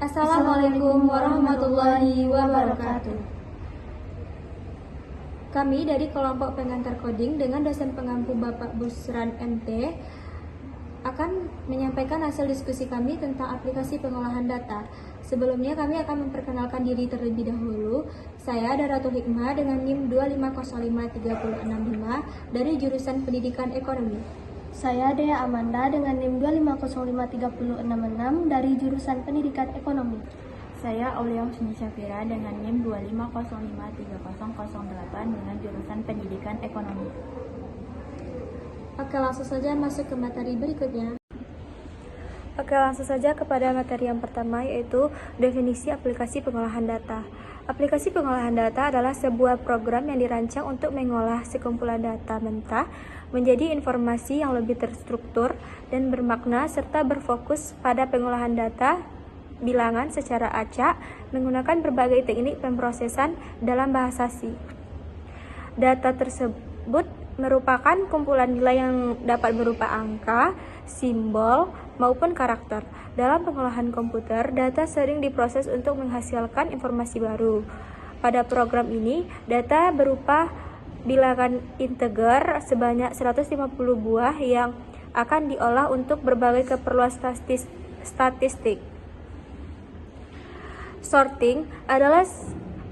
Assalamualaikum warahmatullahi wabarakatuh. Kami dari kelompok pengantar coding dengan dosen pengampu Bapak Busran MT akan menyampaikan hasil diskusi kami tentang aplikasi pengolahan data. Sebelumnya kami akan memperkenalkan diri terlebih dahulu. Saya Daratul Hikmah dengan NIM 2505365 dari jurusan Pendidikan Ekonomi. Saya Dea Amanda dengan NIM 2505366 dari jurusan Pendidikan Ekonomi. Saya Aulia Husni Syafira dengan NIM 2505308 dengan jurusan Pendidikan Ekonomi. Oke, langsung saja masuk ke materi berikutnya. Oke, langsung saja kepada materi yang pertama, yaitu definisi aplikasi pengolahan data. Aplikasi pengolahan data adalah sebuah program yang dirancang untuk mengolah sekumpulan data mentah menjadi informasi yang lebih terstruktur dan bermakna serta berfokus pada pengolahan data bilangan secara acak menggunakan berbagai teknik pemrosesan dalam bahasa C. Data tersebut merupakan kumpulan nilai yang dapat berupa angka, simbol, maupun karakter. Dalam pengolahan komputer, data sering diproses untuk menghasilkan informasi baru. Pada program ini, data berupa bilangan integer sebanyak 150 buah yang akan diolah untuk berbagai keperluan statistik. Sorting adalah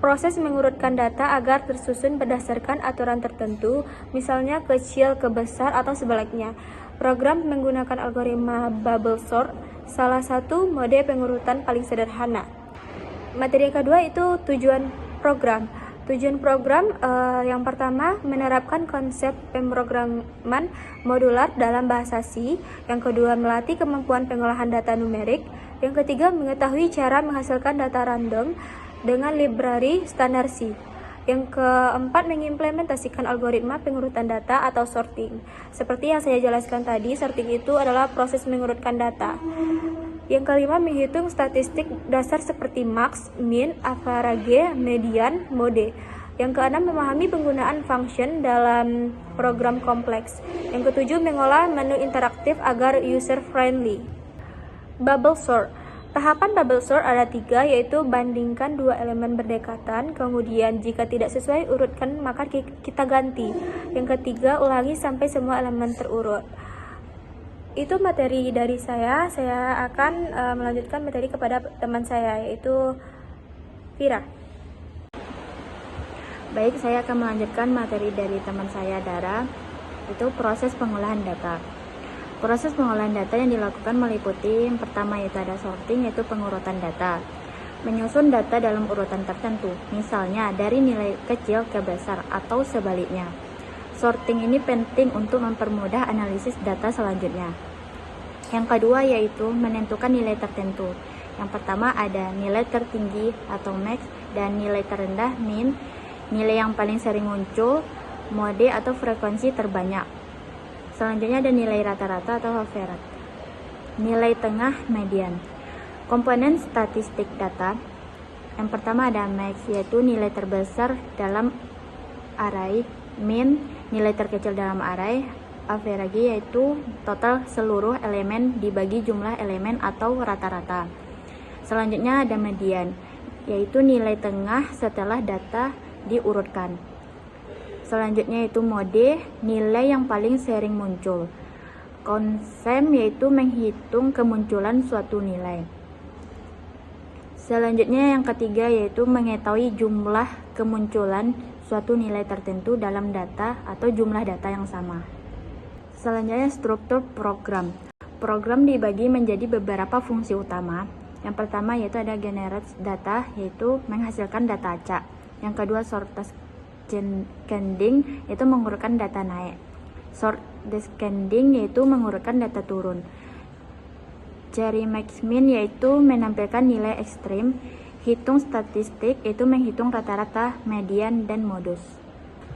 proses mengurutkan data agar tersusun berdasarkan aturan tertentu, misalnya kecil ke besar atau sebaliknya. Program menggunakan algoritma bubble sort, salah satu mode pengurutan paling sederhana. Materi yang kedua itu tujuan program. Tujuan program yang pertama menerapkan konsep pemrograman modular dalam bahasa C. Yang kedua melatih kemampuan pengolahan data numerik. Yang ketiga mengetahui cara menghasilkan data random dengan library standar C. Yang keempat mengimplementasikan algoritma pengurutan data atau sorting. Seperti yang saya jelaskan tadi, sorting itu adalah proses mengurutkan data. Yang kelima menghitung statistik dasar seperti max, min, average, median, mode. Yang keenam memahami penggunaan function dalam program kompleks. Yang ketujuh mengolah menu interaktif agar user friendly. Bubble sort. Tahapan bubble sort ada 3, yaitu bandingkan dua elemen berdekatan, kemudian jika tidak sesuai urutkan maka kita ganti. Yang ketiga ulangi sampai semua elemen terurut. Itu materi dari saya akan melanjutkan materi kepada teman saya, yaitu Vira. Baik, saya akan melanjutkan materi dari teman saya Dara, itu proses pengolahan data. Proses pengolahan data yang dilakukan meliputi yang pertama yaitu ada sorting, yaitu pengurutan data. Menyusun data dalam urutan tertentu, misalnya dari nilai kecil ke besar atau sebaliknya. Sorting ini penting untuk mempermudah analisis data selanjutnya. Yang kedua yaitu menentukan nilai tertentu. Yang pertama ada nilai tertinggi atau max dan nilai terendah min, nilai yang paling sering muncul, mode atau frekuensi terbanyak. Selanjutnya ada nilai rata-rata atau average. Nilai tengah median. Komponen statistik data. Yang pertama ada max, yaitu nilai terbesar dalam array, min, nilai terkecil dalam array, average yaitu total seluruh elemen dibagi jumlah elemen atau rata-rata. Selanjutnya ada median, yaitu nilai tengah setelah data diurutkan. Selanjutnya yaitu mode, nilai yang paling sering muncul. Konsem yaitu menghitung kemunculan suatu nilai. Selanjutnya yang ketiga yaitu mengetahui jumlah kemunculan suatu nilai tertentu dalam data atau jumlah data yang sama. Selanjutnya struktur program. Program dibagi menjadi beberapa fungsi utama. Yang pertama yaitu ada generate data, yaitu menghasilkan data acak. Yang kedua sort descending, yaitu mengurutkan data naik. Sort descending yaitu mengurutkan data turun. Cari max min yaitu menampilkan nilai ekstrim. Hitung statistik yaitu menghitung rata-rata, median, dan modus.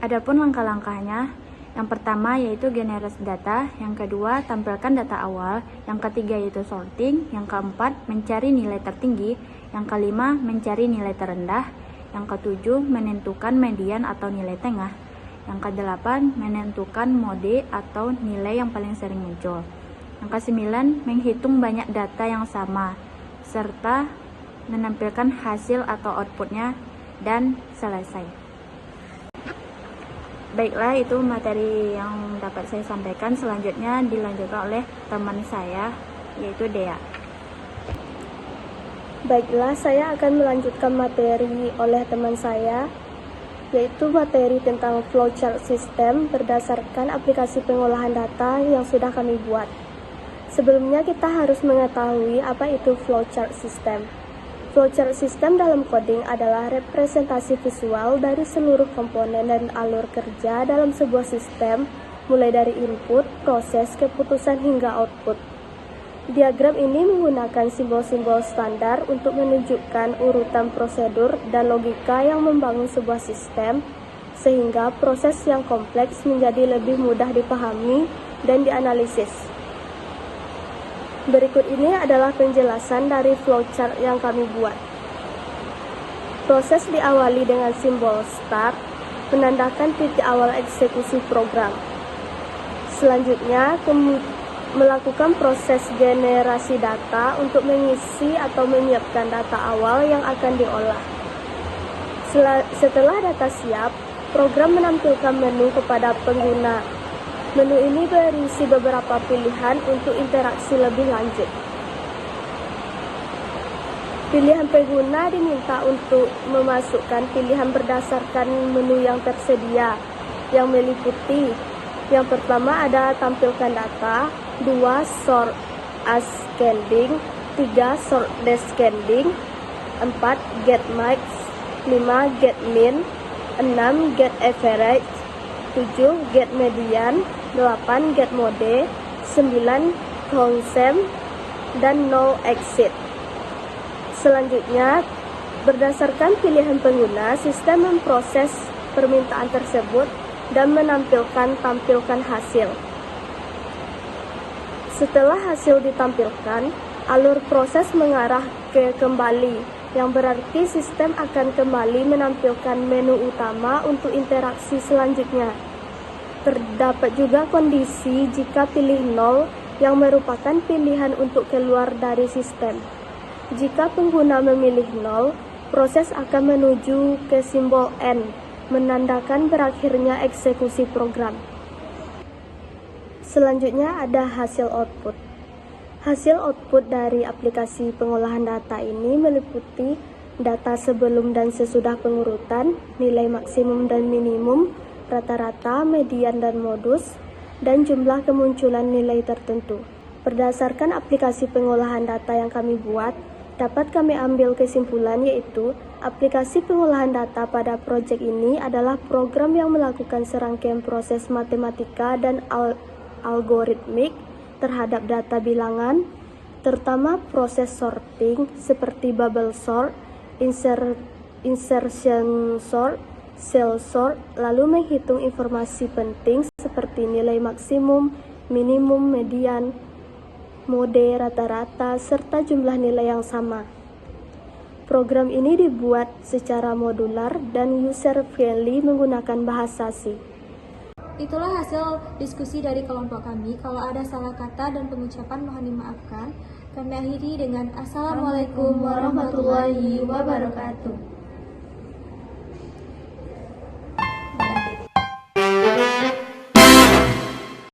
Adapun langkah-langkahnya, yang pertama yaitu generate data, yang kedua tampilkan data awal, yang ketiga yaitu sorting, yang keempat mencari nilai tertinggi, yang kelima mencari nilai terendah, yang ketujuh menentukan median atau nilai tengah, yang kedelapan menentukan mode atau nilai yang paling sering muncul, yang kesembilan menghitung banyak data yang sama, serta menampilkan hasil atau outputnya, dan selesai. Baiklah, itu materi yang dapat saya sampaikan. Selanjutnya dilanjutkan oleh teman saya, yaitu Dea. Baiklah, saya akan melanjutkan materi oleh teman saya, yaitu materi tentang flowchart system berdasarkan aplikasi pengolahan data yang sudah kami buat. Sebelumnya kita harus mengetahui apa itu flowchart system. Flowchart system dalam coding adalah representasi visual dari seluruh komponen dan alur kerja dalam sebuah sistem, mulai dari input, proses, keputusan hingga output. Diagram ini menggunakan simbol-simbol standar untuk menunjukkan urutan prosedur dan logika yang membangun sebuah sistem, sehingga proses yang kompleks menjadi lebih mudah dipahami dan dianalisis. Berikut ini adalah penjelasan dari flowchart yang kami buat. Proses diawali dengan simbol start, menandakan titik awal eksekusi program. Selanjutnya, melakukan proses generasi data untuk mengisi atau menyiapkan data awal yang akan diolah. Setelah data siap, program menampilkan menu kepada pengguna. Menu ini berisi beberapa pilihan untuk interaksi lebih lanjut. Pilihan pengguna diminta untuk memasukkan pilihan berdasarkan menu yang tersedia, yang meliputi: yang pertama ada tampilkan data, 2 sort ascending, 3 sort descending, 4 get max, 5 get min, 6 get average, 7 get median, 8 get mode, 9 consent, dan no exit. Selanjutnya, berdasarkan pilihan pengguna, sistem memproses permintaan tersebut dan tampilkan hasil. Setelah hasil ditampilkan, alur proses mengarah ke kembali, yang berarti sistem akan kembali menampilkan menu utama untuk interaksi selanjutnya. Terdapat juga kondisi jika pilih 0 yang merupakan pilihan untuk keluar dari sistem. Jika pengguna memilih 0, proses akan menuju ke simbol N, menandakan berakhirnya eksekusi program. Selanjutnya ada hasil output. Hasil output dari aplikasi pengolahan data ini meliputi data sebelum dan sesudah pengurutan, nilai maksimum dan minimum, rata-rata, median dan modus, dan jumlah kemunculan nilai tertentu. Berdasarkan aplikasi pengolahan data yang kami buat, dapat kami ambil kesimpulan, yaitu aplikasi pengolahan data pada proyek ini adalah program yang melakukan serangkaian proses matematika dan algoritmik terhadap data bilangan, terutama proses sorting seperti bubble sort, insertion sort, cell sort, lalu menghitung informasi penting seperti nilai maksimum, minimum, median, mode, rata-rata, serta jumlah nilai yang sama. Program ini dibuat secara modular dan user-friendly menggunakan bahasa C. Itulah hasil diskusi dari kelompok kami. Kalau ada salah kata dan pengucapan mohon dimaafkan. Kami akhiri dengan Assalamualaikum warahmatullahi wabarakatuh.